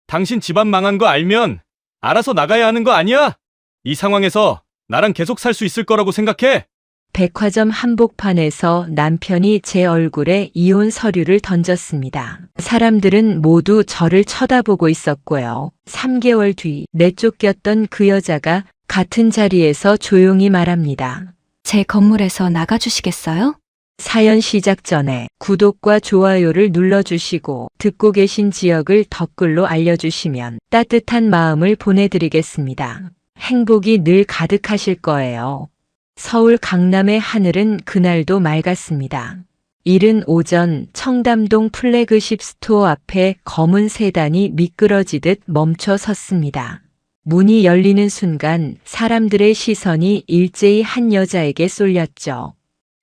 당신 집안 망한 거 알면 알아서 나가야 하는 거 아니야? 이 상황에서 나랑 계속 살 수 있을 거라고 생각해? 백화점 한복판에서 남편이 제 얼굴에 이혼 서류를 던졌습니다. 사람들은 모두 저를 쳐다보고 있었고요. 3개월 뒤 내쫓겼던 그 여자가 같은 자리에서 조용히 말합니다. 제 건물에서 나가주시겠어요? 사연 시작 전에 구독과 좋아요를 눌러주시고 듣고 계신 지역을 댓글로 알려주시면 따뜻한 마음을 보내드리겠습니다. 행복이 늘 가득하실 거예요. 서울 강남의 하늘은 그날도 맑았습니다. 이른 오전 청담동 플래그십 스토어 앞에 검은 세단이 미끄러지듯 멈춰 섰습니다. 문이 열리는 순간 사람들의 시선이 일제히 한 여자에게 쏠렸죠.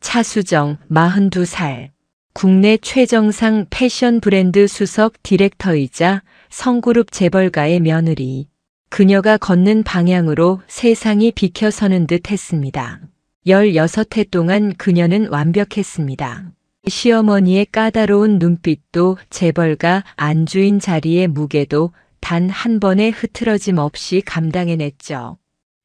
차수정, 42살. 국내 최정상 패션 브랜드 수석 디렉터이자 성그룹 재벌가의 며느리. 그녀가 걷는 방향으로 세상이 비켜서는 듯 했습니다. 16해 동안 그녀는 완벽했습니다. 시어머니의 까다로운 눈빛도 재벌가 안주인 자리의 무게도 단 한 번의 흐트러짐 없이 감당해냈죠.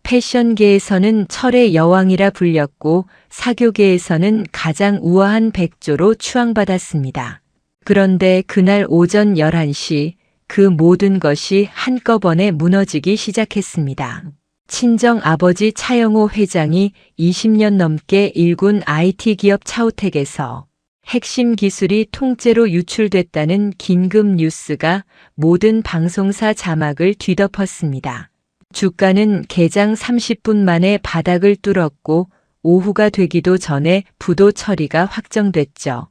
패션계에서는 철의 여왕이라 불렸고 사교계에서는 가장 우아한 백조로 추앙받았습니다. 그런데 그날 오전 11시 그 모든 것이 한꺼번에 무너지기 시작했습니다. 친정 아버지 차영호 회장이 20년 넘게 일군 IT 기업 차우텍에서 핵심 기술이 통째로 유출됐다는 긴급 뉴스가 모든 방송사 자막을 뒤덮었습니다. 주가는 개장 30분 만에 바닥을 뚫었고 오후가 되기도 전에 부도 처리가 확정됐죠.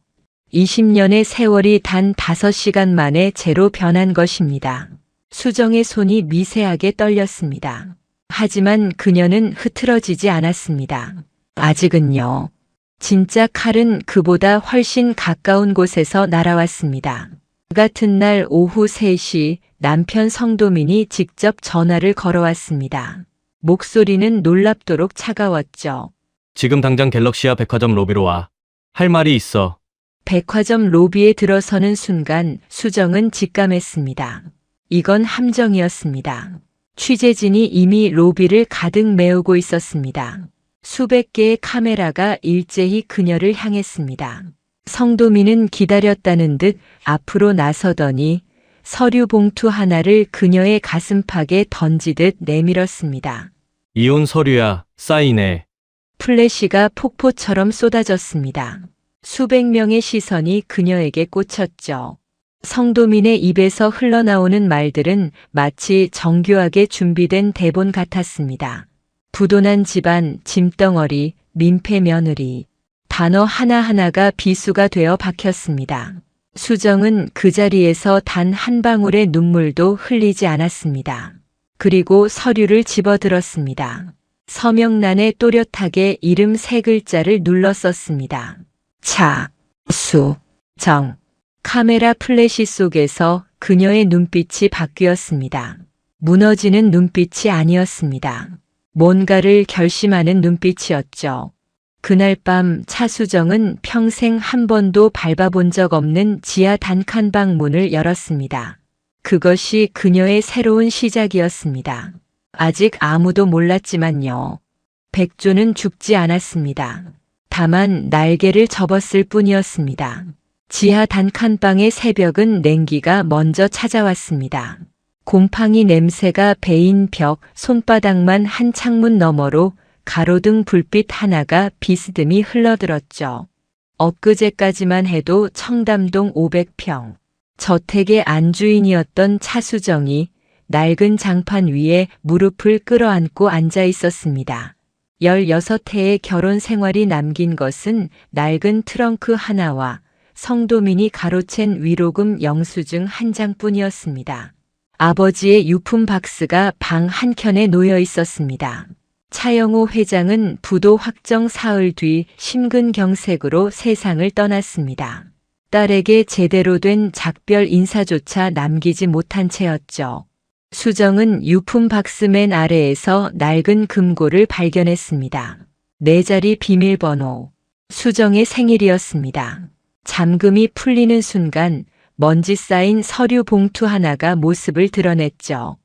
20년의 세월이 단 5시간 만에 제로 변한 것입니다. 수정의 손이 미세하게 떨렸습니다. 하지만 그녀는 흐트러지지 않았습니다. 아직은요. 진짜 칼은 그보다 훨씬 가까운 곳에서 날아왔습니다. 그 같은 날 오후 3시 남편 성도민이 직접 전화를 걸어왔습니다. 목소리는 놀랍도록 차가웠죠. 지금 당장 갤럭시아 백화점 로비로 와. 할 말이 있어. 백화점 로비에 들어서는 순간 수정은 직감했습니다. 이건 함정이었습니다. 취재진이 이미 로비를 가득 메우고 있었습니다. 수백 개의 카메라가 일제히 그녀를 향했습니다. 성도민은 기다렸다는 듯 앞으로 나서더니 서류 봉투 하나를 그녀의 가슴팍에 던지듯 내밀었습니다. 이혼 서류야, 사인해. 플래시가 폭포처럼 쏟아졌습니다. 수백 명의 시선이 그녀에게 꽂혔죠. 성도민의 입에서 흘러나오는 말들은 마치 정교하게 준비된 대본 같았습니다. 부도난 집안, 짐덩어리, 민폐 며느리. 단어 하나하나가 비수가 되어 박혔습니다. 수정은 그 자리에서 단 한 방울의 눈물도 흘리지 않았습니다. 그리고 서류를 집어들었습니다. 서명란에 또렷하게 이름 3글자를 눌러 썼습니다. 차, 수, 정. 카메라 플래시 속에서 그녀의 눈빛이 바뀌었습니다. 무너지는 눈빛이 아니었습니다. 뭔가를 결심하는 눈빛이었죠. 그날 밤 차수정은 평생 한 번도 밟아본 적 없는 지하 단칸방 문을 열었습니다. 그것이 그녀의 새로운 시작이었습니다. 아직 아무도 몰랐지만요. 백조는 죽지 않았습니다. 다만 날개를 접었을 뿐이었습니다. 지하 단칸방의 새벽은 냉기가 먼저 찾아왔습니다. 곰팡이 냄새가 배인 벽, 손바닥만 한 창문 너머로 가로등 불빛 하나가 비스듬히 흘러들었죠. 엊그제까지만 해도 청담동 500평. 저택의 안주인이었던 차수정이 낡은 장판 위에 무릎을 끌어안고 앉아 있었습니다. 16해의 결혼 생활이 남긴 것은 낡은 트렁크 하나와 성도민이 가로챈 위로금 영수증 한 장뿐이었습니다. 아버지의 유품 박스가 방 한켠에 놓여 있었습니다. 차영호 회장은 부도 확정 사흘 뒤 심근경색으로 세상을 떠났습니다. 딸에게 제대로 된 작별 인사조차 남기지 못한 채였죠. 수정은 유품 박스 맨 아래에서 낡은 금고를 발견했습니다. 4자리 비밀번호. 수정의 생일이었습니다. 잠금이 풀리는 순간 먼지 쌓인 서류 봉투 하나가 모습을 드러냈죠.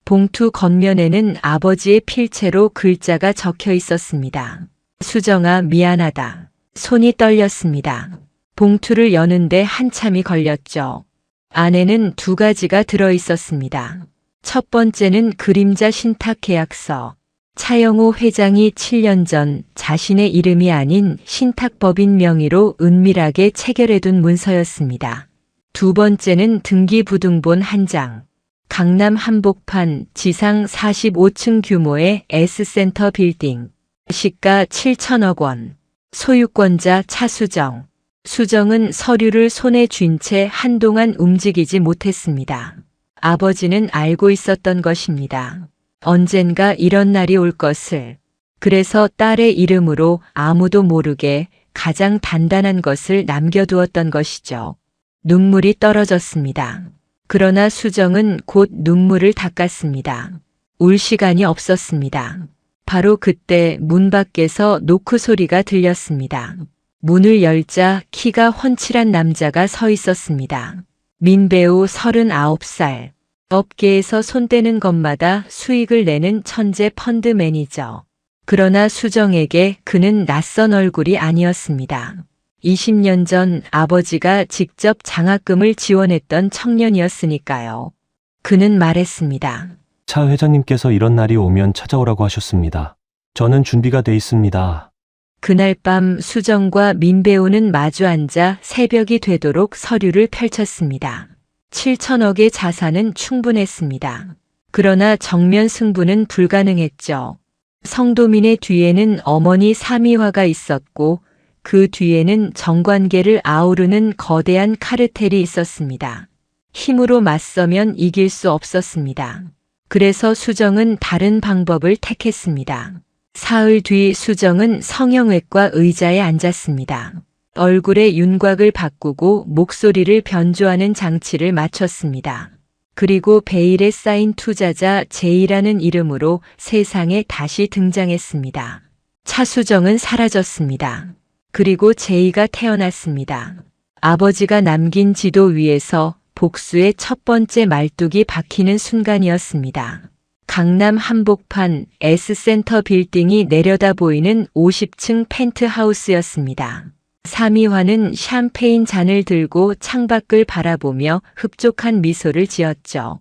봉투 겉면에는 아버지의 필체로 글자가 적혀 있었습니다. 수정아, 미안하다. 손이 떨렸습니다. 봉투를 여는데 한참이 걸렸죠. 안에는 두 가지가 들어 있었습니다. 첫 번째는 그림자 신탁 계약서. 차영호 회장이 7년 전 자신의 이름이 아닌 신탁법인 명의로 은밀하게 체결해둔 문서였습니다. 두 번째는 등기부등본 한 장. 강남 한복판 지상 45층 규모의 S센터 빌딩. 시가 7천억 원. 소유권자 차수정. 수정은 서류를 손에 쥔 채 한동안 움직이지 못했습니다. 아버지는 알고 있었던 것입니다. 언젠가 이런 날이 올 것을. 그래서 딸의 이름으로 아무도 모르게 가장 단단한 것을 남겨두었던 것이죠. 눈물이 떨어졌습니다. 그러나 수정은 곧 눈물을 닦았습니다. 울 시간이 없었습니다. 바로 그때 문 밖에서 노크 소리가 들렸습니다. 문을 열자 키가 훤칠한 남자가 서 있었습니다. 민배우 39살. 업계에서 손 떼는 것마다 수익을 내는 천재 펀드 매니저. 그러나 수정에게 그는 낯선 얼굴이 아니었습니다. 20년 전 아버지가 직접 장학금을 지원했던 청년이었으니까요. 그는 말했습니다. 차 회장님께서 이런 날이 오면 찾아오라고 하셨습니다. 저는 준비가 돼 있습니다. 그날 밤 수정과 민배우는 마주 앉아 새벽이 되도록 서류를 펼쳤습니다. 7천억의 자산은 충분했습니다. 그러나 정면 승부는 불가능했죠. 성도민의 뒤에는 어머니 사미화가 있었고 그 뒤에는 정관계를 아우르는 거대한 카르텔이 있었습니다. 힘으로 맞서면 이길 수 없었습니다. 그래서 수정은 다른 방법을 택했습니다. 사흘 뒤 수정은 성형외과 의자에 앉았습니다. 얼굴의 윤곽을 바꾸고 목소리를 변조하는 장치를 맞췄습니다. 그리고 베일에 쌓인 투자자 제이라는 이름으로 세상에 다시 등장했습니다. 차수정은 사라졌습니다. 그리고 제이가 태어났습니다. 아버지가 남긴 지도 위에서 복수의 첫 번째 말뚝이 박히는 순간이었습니다. 강남 한복판 S센터 빌딩이 내려다 보이는 50층 펜트하우스였습니다. 사미화는 샴페인 잔을 들고 창밖을 바라보며 흡족한 미소를 지었죠.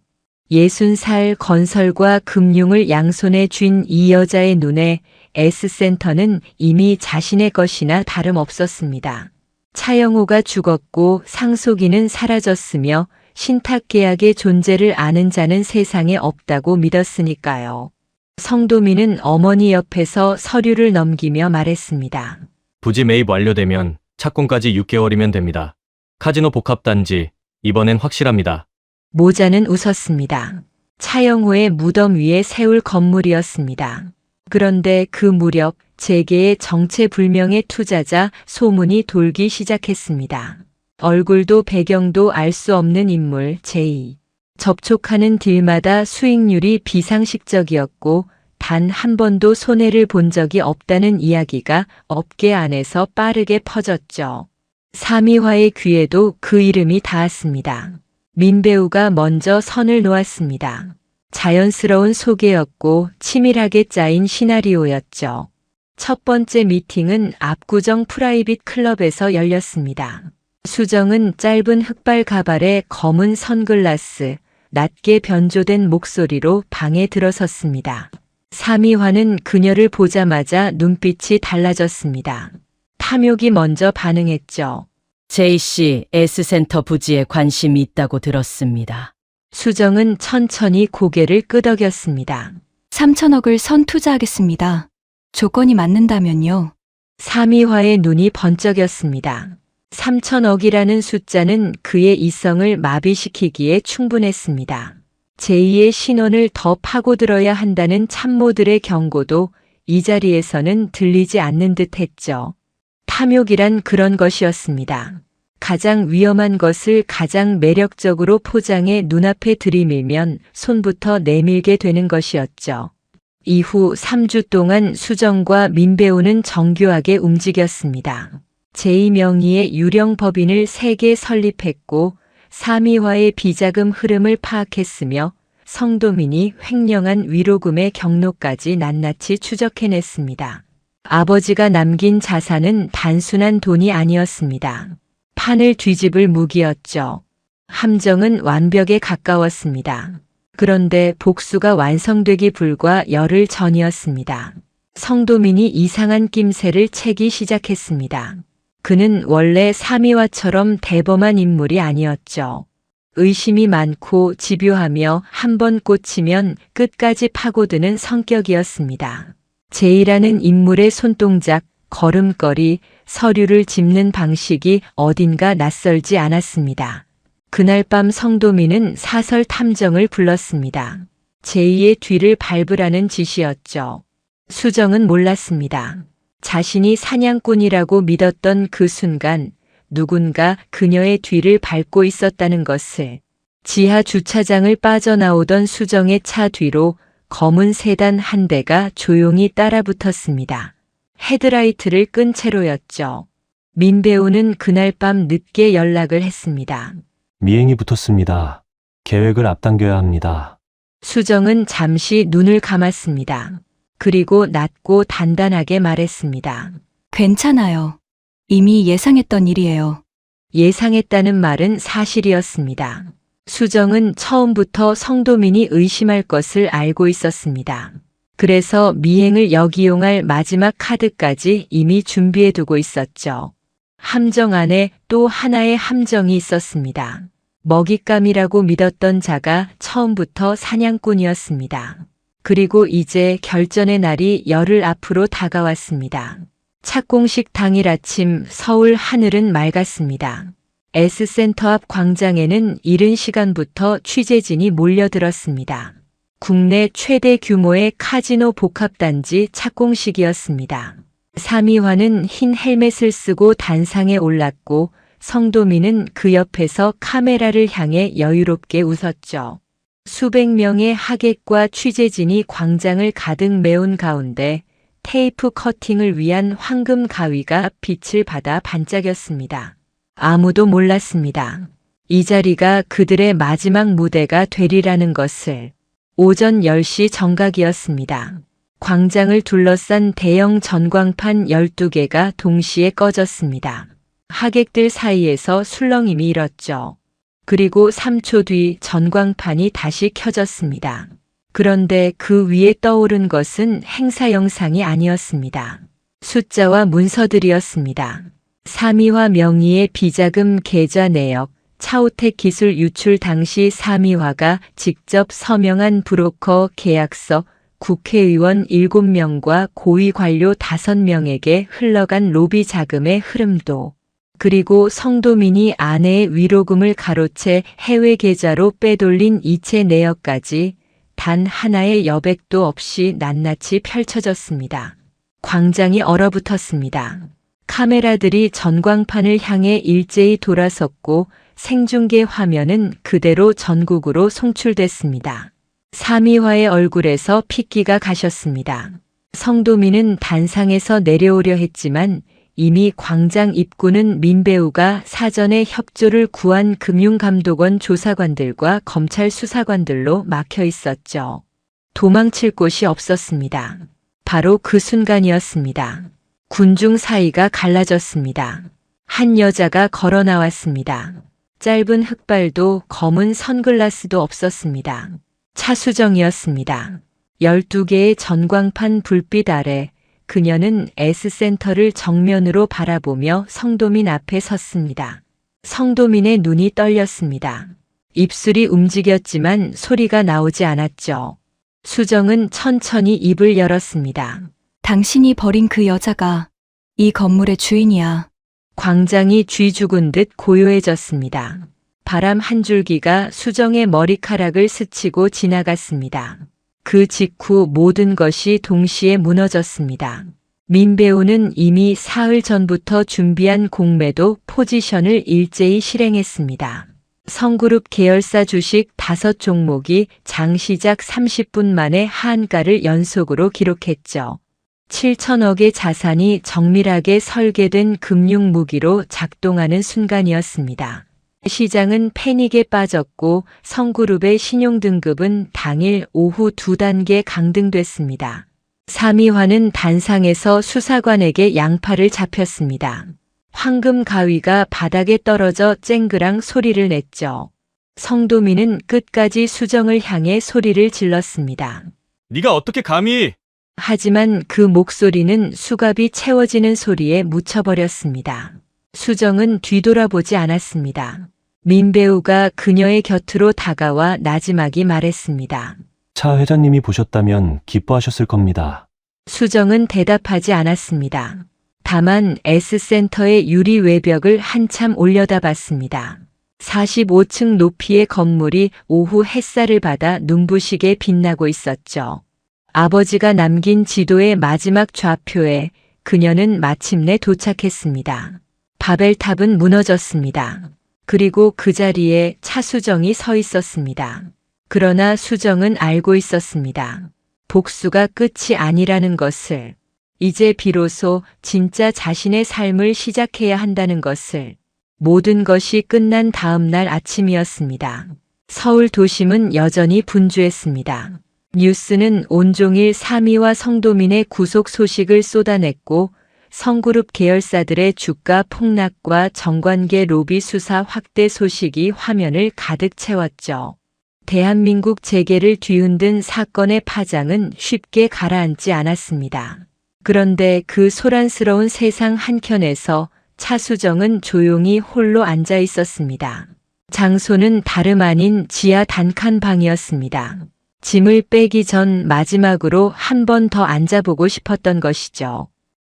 60살 건설과 금융을 양손에 쥔 이 여자의 눈에 S센터는 이미 자신의 것이나 다름없었습니다. 차영호가 죽었고 상속인은 사라졌으며 신탁계약의 존재를 아는 자는 세상에 없다고 믿었으니까요. 성도민은 어머니 옆에서 서류를 넘기며 말했습니다. 부지 매입 완료되면 착공까지 6개월이면 됩니다. 카지노 복합단지, 이번엔 확실합니다. 모자는 웃었습니다. 차영호의 무덤 위에 세울 건물이었습니다. 그런데 그 무렵 재계의 정체불명의 투자자 소문이 돌기 시작했습니다. 얼굴도 배경도 알 수 없는 인물 제이. 접촉하는 딜마다 수익률이 비상식적이었고 단 한 번도 손해를 본 적이 없다는 이야기가 업계 안에서 빠르게 퍼졌죠. 사미화의 귀에도 그 이름이 닿았습니다. 민배우가 먼저 선을 놓았습니다. 자연스러운 소개였고 치밀하게 짜인 시나리오였죠. 첫 번째 미팅은 압구정 프라이빗 클럽에서 열렸습니다. 수정은 짧은 흑발 가발에 검은 선글라스, 낮게 변조된 목소리로 방에 들어섰습니다. 사미화는 그녀를 보자마자 눈빛이 달라졌습니다. 탐욕이 먼저 반응했죠. 제이씨 S센터 부지에 관심이 있다고 들었습니다. 수정은 천천히 고개를 끄덕였습니다. 3천억을 선 투자하겠습니다. 조건이 맞는다면요. 사미화의 눈이 번쩍였습니다. 3천억이라는 숫자는 그의 이성을 마비시키기에 충분했습니다. 제2의 신원을 더 파고들어야 한다는 참모들의 경고도 이 자리에서는 들리지 않는 듯 했죠. 탐욕이란 그런 것이었습니다. 가장 위험한 것을 가장 매력적으로 포장해 눈앞에 들이밀면 손부터 내밀게 되는 것이었죠. 이후 3주 동안 수정과 민배우는 정교하게 움직였습니다. 제2명의의 유령 법인을 3개 설립했고 사미화의 비자금 흐름을 파악했으며 성도민이 횡령한 위로금의 경로까지 낱낱이 추적해냈습니다. 아버지가 남긴 자산은 단순한 돈이 아니었습니다. 판을 뒤집을 무기였죠. 함정은 완벽에 가까웠습니다. 그런데 복수가 완성되기 불과 열흘 전이었습니다. 성도민이 이상한 낌새를 채기 시작했습니다. 그는 원래 사미화처럼 대범한 인물이 아니었죠. 의심이 많고 집요하며 한번 꽂히면 끝까지 파고드는 성격이었습니다. 제이라는 인물의 손동작, 걸음걸이, 서류를 짚는 방식이 어딘가 낯설지 않았습니다. 그날 밤 성도민은 사설 탐정을 불렀습니다. 제이의 뒤를 밟으라는 지시였죠. 수정은 몰랐습니다. 자신이 사냥꾼이라고 믿었던 그 순간 누군가 그녀의 뒤를 밟고 있었다는 것을. 지하 주차장을 빠져나오던 수정의 차 뒤로 검은 세단 한 대가 조용히 따라붙었습니다. 헤드라이트를 끈 채로였죠. 민 배우는 그날 밤 늦게 연락을 했습니다. 미행이 붙었습니다. 계획을 앞당겨야 합니다. 수정은 잠시 눈을 감았습니다. 그리고 낮고 단단하게 말했습니다. 괜찮아요. 이미 예상했던 일이에요. 예상했다는 말은 사실이었습니다. 수정은 처음부터 성도민이 의심할 것을 알고 있었습니다. 그래서 미행을 역이용할 마지막 카드까지 이미 준비해두고 있었죠. 함정 안에 또 하나의 함정이 있었습니다. 먹잇감이라고 믿었던 자가 처음부터 사냥꾼이었습니다. 그리고 이제 결전의 날이 열흘 앞으로 다가왔습니다. 착공식 당일 아침 서울 하늘은 맑았습니다. S센터 앞 광장에는 이른 시간부터 취재진이 몰려들었습니다. 국내 최대 규모의 카지노 복합단지 착공식이었습니다. 사미화는 흰 헬멧을 쓰고 단상에 올랐고 성도민은 그 옆에서 카메라를 향해 여유롭게 웃었죠. 수백 명의 하객과 취재진이 광장을 가득 메운 가운데 테이프 커팅을 위한 황금 가위가 빛을 받아 반짝였습니다. 아무도 몰랐습니다. 이 자리가 그들의 마지막 무대가 되리라는 것을. 오전 10시 정각이었습니다. 광장을 둘러싼 대형 전광판 12개가 동시에 꺼졌습니다. 하객들 사이에서 술렁임이 일었죠. 그리고 3초 뒤 전광판이 다시 켜졌습니다. 그런데 그 위에 떠오른 것은 행사 영상이 아니었습니다. 숫자와 문서들이었습니다. 사미화 명의의 비자금 계좌 내역, 차오텍 기술 유출 당시 사미화가 직접 서명한 브로커 계약서, 국회의원 7명과 고위 관료 5명에게 흘러간 로비 자금의 흐름도, 그리고 성도민이 아내의 위로금을 가로채 해외 계좌로 빼돌린 이체 내역까지 단 하나의 여백도 없이 낱낱이 펼쳐졌습니다. 광장이 얼어붙었습니다. 카메라들이 전광판을 향해 일제히 돌아섰고 생중계 화면은 그대로 전국으로 송출됐습니다. 사미화의 얼굴에서 핏기가 가셨습니다. 성도민은 단상에서 내려오려 했지만 이미 광장 입구는 민배우가 사전에 협조를 구한 금융감독원 조사관들과 검찰 수사관들로 막혀 있었죠. 도망칠 곳이 없었습니다. 바로 그 순간이었습니다. 군중 사이가 갈라졌습니다. 한 여자가 걸어 나왔습니다. 짧은 흑발도 검은 선글라스도 없었습니다. 차수정이었습니다. 12개의 전광판 불빛 아래 그녀는 S센터를 정면으로 바라보며 성도민 앞에 섰습니다. 성도민의 눈이 떨렸습니다. 입술이 움직였지만 소리가 나오지 않았죠. 수정은 천천히 입을 열었습니다. 당신이 버린 그 여자가 이 건물의 주인이야. 광장이 쥐 죽은 듯 고요해졌습니다. 바람 한 줄기가 수정의 머리카락을 스치고 지나갔습니다. 그 직후 모든 것이 동시에 무너졌습니다. 민 배우는 이미 사흘 전부터 준비한 공매도 포지션을 일제히 실행했습니다. 성그룹 계열사 주식 5종목이 장 시작 30분 만에 하한가를 연속으로 기록했죠. 7천억의 자산이 정밀하게 설계된 금융 무기로 작동하는 순간이었습니다. 시장은 패닉에 빠졌고 성그룹의 신용등급은 당일 오후 2단계 강등됐습니다. 삼이화는 단상에서 수사관에게 양팔을 잡혔습니다. 황금 가위가 바닥에 떨어져 쨍그랑 소리를 냈죠. 성도민은 끝까지 수정을 향해 소리를 질렀습니다. 네가 어떻게 감히? 하지만 그 목소리는 수갑이 채워지는 소리에 묻혀버렸습니다. 수정은 뒤돌아보지 않았습니다. 민배우가 그녀의 곁으로 다가와 나지막이 말했습니다. 차 회장님이 보셨다면 기뻐하셨을 겁니다. 수정은 대답하지 않았습니다. 다만 S센터의 유리 외벽을 한참 올려다봤습니다. 45층 높이의 건물이 오후 햇살을 받아 눈부시게 빛나고 있었죠. 아버지가 남긴 지도의 마지막 좌표에 그녀는 마침내 도착했습니다. 바벨탑은 무너졌습니다. 그리고 그 자리에 차수정이 서 있었습니다. 그러나 수정은 알고 있었습니다. 복수가 끝이 아니라는 것을, 이제 비로소 진짜 자신의 삶을 시작해야 한다는 것을. 모든 것이 끝난 다음 날 아침이었습니다. 서울 도심은 여전히 분주했습니다. 뉴스는 온종일 삼이와 성도민의 구속 소식을 쏟아냈고 성그룹 계열사들의 주가 폭락과 정관계 로비 수사 확대 소식이 화면을 가득 채웠죠. 대한민국 재계를 뒤흔든 사건의 파장은 쉽게 가라앉지 않았습니다. 그런데 그 소란스러운 세상 한켠에서 차수정은 조용히 홀로 앉아 있었습니다. 장소는 다름 아닌 지하 단칸방이었습니다. 짐을 빼기 전 마지막으로 한 번 더 앉아보고 싶었던 것이죠.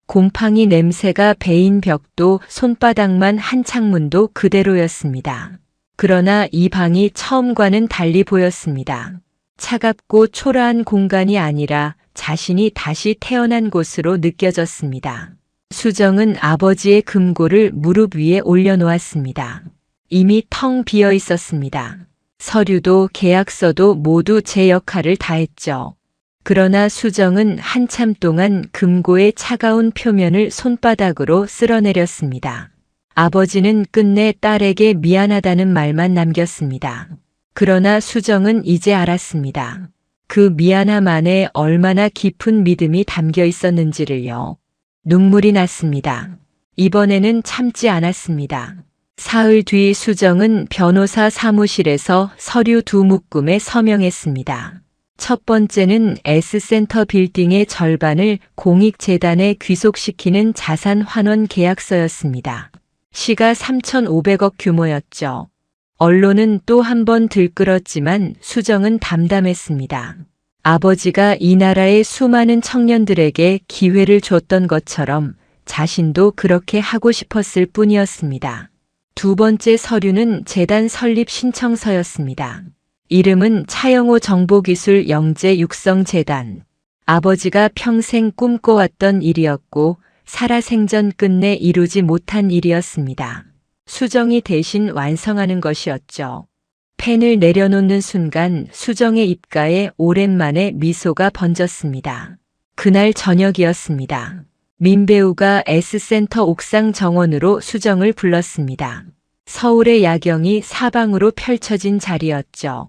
곰팡이 냄새가 배인 벽도 손바닥만 한 창문도 그대로였습니다. 그러나 이 방이 처음과는 달리 보였습니다. 차갑고 초라한 공간이 아니라 자신이 다시 태어난 곳으로 느껴졌습니다. 수정은 아버지의 금고를 무릎 위에 올려놓았습니다. 이미 텅 비어 있었습니다. 서류도 계약서도 모두 제 역할을 다했죠. 그러나 수정은 한참 동안 금고의 차가운 표면을 손바닥으로 쓸어내렸습니다. 아버지는 끝내 딸에게 미안하다는 말만 남겼습니다. 그러나 수정은 이제 알았습니다. 그 미안함 안에 얼마나 깊은 믿음이 담겨 있었는지를요. 눈물이 났습니다. 이번에는 참지 않았습니다. 사흘 뒤 수정은 변호사 사무실에서 서류 2묶음에 서명했습니다. 첫 번째는 S센터 빌딩의 절반을 공익재단에 귀속시키는 자산 환원 계약서였습니다. 시가 3,500억 규모였죠. 언론은 또 한 번 들끓었지만 수정은 담담했습니다. 아버지가 이 나라의 수많은 청년들에게 기회를 줬던 것처럼 자신도 그렇게 하고 싶었을 뿐이었습니다. 두 번째 서류는 재단 설립 신청서였습니다. 이름은 차영호 정보기술 영재 육성재단. 아버지가 평생 꿈꿔왔던 일이었고 살아생전 끝내 이루지 못한 일이었습니다. 수정이 대신 완성하는 것이었죠. 펜을 내려놓는 순간 수정의 입가에 오랜만에 미소가 번졌습니다. 그날 저녁이었습니다. 민배우가 S센터 옥상 정원으로 수정을 불렀습니다. 서울의 야경이 사방으로 펼쳐진 자리였죠.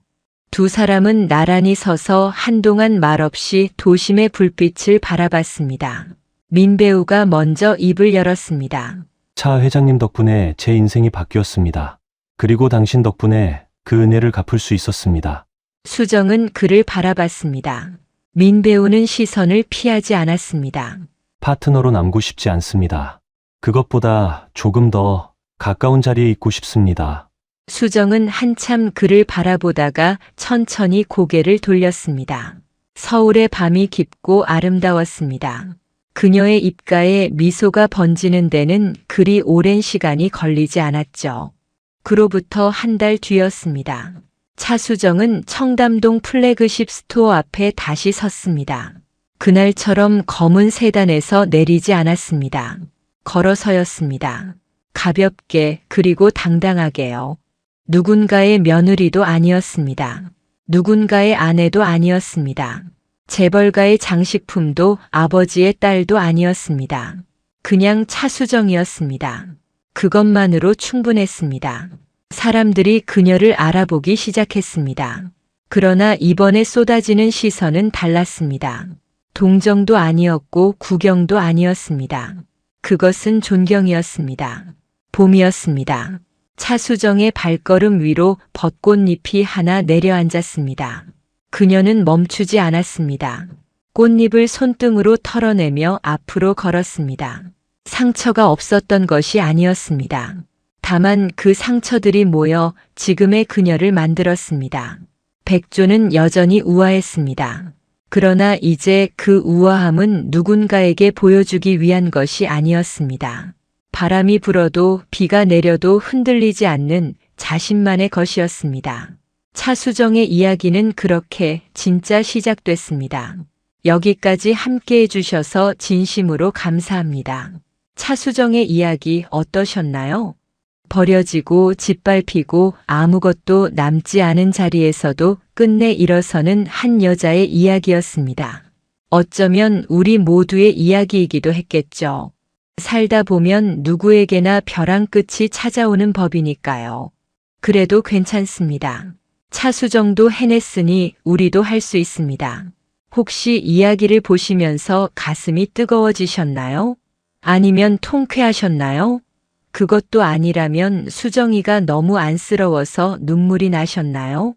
두 사람은 나란히 서서 한동안 말없이 도심의 불빛을 바라봤습니다. 민배우가 먼저 입을 열었습니다. 차 회장님 덕분에 제 인생이 바뀌었습니다. 그리고 당신 덕분에 그 은혜를 갚을 수 있었습니다. 수정은 그를 바라봤습니다. 민배우는 시선을 피하지 않았습니다. 파트너로 남고 싶지 않습니다. 그것보다 조금 더 가까운 자리에 있고 싶습니다. 수정은 한참 그를 바라보다가 천천히 고개를 돌렸습니다. 서울의 밤이 깊고 아름다웠습니다. 그녀의 입가에 미소가 번지는 데는 그리 오랜 시간이 걸리지 않았죠. 그로부터 한 달 뒤였습니다. 차수정은 청담동 플래그십 스토어 앞에 다시 섰습니다. 그날처럼 검은 세단에서 내리지 않았습니다. 걸어서였습니다. 가볍게 그리고 당당하게요. 누군가의 며느리도 아니었습니다. 누군가의 아내도 아니었습니다. 재벌가의 장식품도 아버지의 딸도 아니었습니다. 그냥 차수정이었습니다. 그것만으로 충분했습니다. 사람들이 그녀를 알아보기 시작했습니다. 그러나 이번에 쏟아지는 시선은 달랐습니다. 동정도 아니었고 구경도 아니었습니다. 그것은 존경이었습니다. 봄이었습니다. 차수정의 발걸음 위로 벚꽃잎이 하나 내려앉았습니다. 그녀는 멈추지 않았습니다. 꽃잎을 손등으로 털어내며 앞으로 걸었습니다. 상처가 없었던 것이 아니었습니다. 다만 그 상처들이 모여 지금의 그녀를 만들었습니다. 백조는 여전히 우아했습니다. 그러나 이제 그 우아함은 누군가에게 보여주기 위한 것이 아니었습니다. 바람이 불어도 비가 내려도 흔들리지 않는 자신만의 것이었습니다. 차수정의 이야기는 그렇게 진짜 시작됐습니다. 여기까지 함께 해주셔서 진심으로 감사합니다. 차수정의 이야기 어떠셨나요? 버려지고 짓밟히고 아무것도 남지 않은 자리에서도 끝내 일어서는 한 여자의 이야기였습니다. 어쩌면 우리 모두의 이야기이기도 했겠죠. 살다 보면 누구에게나 벼랑 끝이 찾아오는 법이니까요. 그래도 괜찮습니다. 차수정도 해냈으니 우리도 할 수 있습니다. 혹시 이야기를 보시면서 가슴이 뜨거워지셨나요? 아니면 통쾌하셨나요? 그것도 아니라면 수정이가 너무 안쓰러워서 눈물이 나셨나요?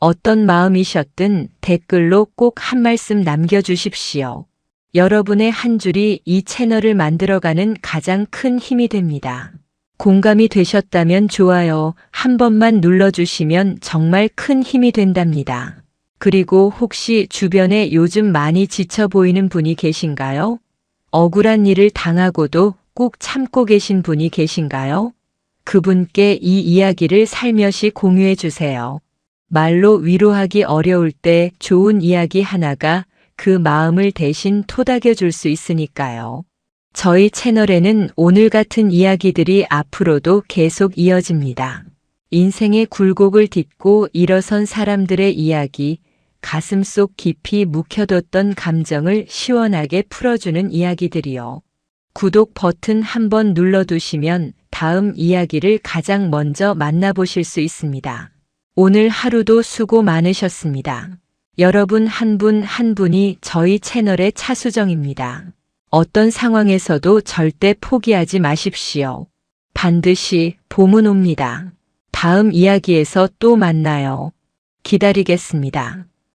어떤 마음이셨든 댓글로 꼭 한 말씀 남겨주십시오. 여러분의 한 줄이 이 채널을 만들어가는 가장 큰 힘이 됩니다. 공감이 되셨다면 좋아요 한 번만 눌러주시면 정말 큰 힘이 된답니다. 그리고 혹시 주변에 요즘 많이 지쳐 보이는 분이 계신가요? 억울한 일을 당하고도 꾹 참고 계신 분이 계신가요? 그분께 이 이야기를 살며시 공유해 주세요. 말로 위로하기 어려울 때 좋은 이야기 하나가 그 마음을 대신 토닥여 줄 수 있으니까요. 저희 채널에는 오늘 같은 이야기들이 앞으로도 계속 이어집니다. 인생의 굴곡을 딛고 일어선 사람들의 이야기, 가슴속 깊이 묵혀뒀던 감정을 시원하게 풀어주는 이야기들이요. 구독 버튼 한번 눌러두시면 다음 이야기를 가장 먼저 만나보실 수 있습니다. 오늘 하루도 수고 많으셨습니다. 여러분 한 분 한 분이 저희 채널의 차수정입니다. 어떤 상황에서도 절대 포기하지 마십시오. 반드시 봄은 옵니다. 다음 이야기에서 또 만나요. 기다리겠습니다.